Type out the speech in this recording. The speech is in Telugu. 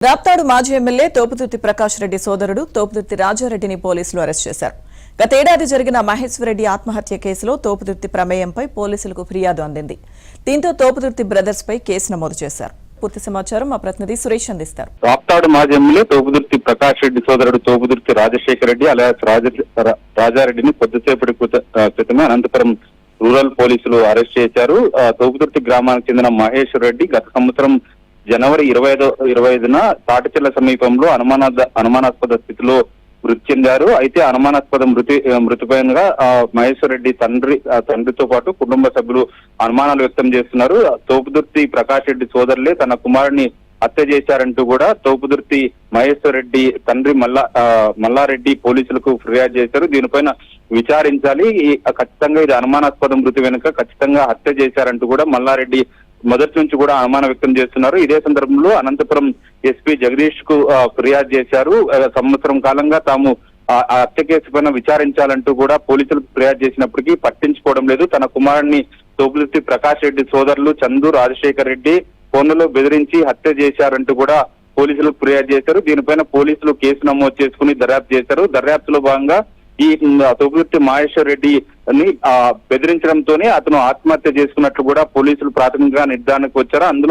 రాప్తాడు మాజీ ఎమ్మెల్యే తోపుదుర్తి ప్రకాష్ రెడ్డి సోదరుడు తోపుదుర్తి రాజారెడ్డిని పోలీసులు అరెస్ట్ చేశారు. గతేడాది జరిగిన మహేశ్వరరెడ్డి ఆత్మహత్య కేసులో తోపుదుర్తి ప్రమేయంపై పోలీసులకు ఫిర్యాదు అందింది. దీంతో తోపుదుర్తి బ్రదర్స్ పై కేసు నమోదు చేశారు. పూర్తి సమాచారం మా ప్రతినిధి సురేష్ అందిస్తారు. రాప్తాడు మాజీ ఎమ్మెల్యే తోపుదుర్తి ప్రకాష్ రెడ్డి సోదరుడు తోపుదుర్తి రాజశేఖర రెడ్డి అలియాస్ రాజారెడ్డిని కొద్దిసేపటి క్రితమే అనంతపురం రూరల్ పోలీసులు అరెస్ట్ చేశారు. తోపుదుర్తి గ్రామానికి చెందిన మహేశ్వర్ రెడ్డి గత సంవత్సరం జనవరి 25న తాటిచెల్ల సమీపంలో అనుమానాస్పద స్థితిలో మృతి చెందారు. అయితే అనుమానాస్పద మృతిపైనగా మహేశ్వర్ రెడ్డి తండ్రితో పాటు కుటుంబ సభ్యులు అనుమానాలు వ్యక్తం చేస్తున్నారు. తోపుదుర్తి ప్రకాష్ రెడ్డి సోదరులే తన కుమారుడిని హత్య చేశారంటూ కూడా తోపుదుర్తి మహేశ్వర్ రెడ్డి తండ్రి మల్లారెడ్డి పోలీసులకు ఫిర్యాదు చేశారు. దీనిపైన విచారించాలి, ఖచ్చితంగా ఇది అనుమానాస్పద మృతి వెనుక ఖచ్చితంగా హత్య చేశారంటూ కూడా మల్లారెడ్డి మొదటి నుంచి కూడా అనుమానం వ్యక్తం చేస్తున్నారు. ఇదే సందర్భంలో అనంతపురం ఎస్పీ జగదీష్ కు ఫిర్యాదు చేశారు. సంవత్సరం కాలంగా తాము హత్య కేసు పైన విచారించాలంటూ కూడా పోలీసులకు ఫిర్యాదు చేసినప్పటికీ పట్టించుకోవడం లేదు. తన కుమారుడిని తోపుదుర్తి ప్రకాష్ రెడ్డి సోదరులు చందు రాజశేఖర్ రెడ్డి ఫోన్లలో బెదిరించి హత్య చేశారంటూ కూడా పోలీసులకు ఫిర్యాదు చేశారు. దీనిపైన పోలీసులు కేసు నమోదు చేసుకుని దర్యాప్తు చేశారు. దర్యాప్తులో భాగంగా ఈ తోపుదుర్తి మహేశ్వర్ రెడ్డి బెదిరించడంతోనే అతను ఆత్మహత్య చేసుకున్నట్లు కూడా పోలీసులు ప్రాథమికంగా నిర్ధారణకు వచ్చారు. అందులో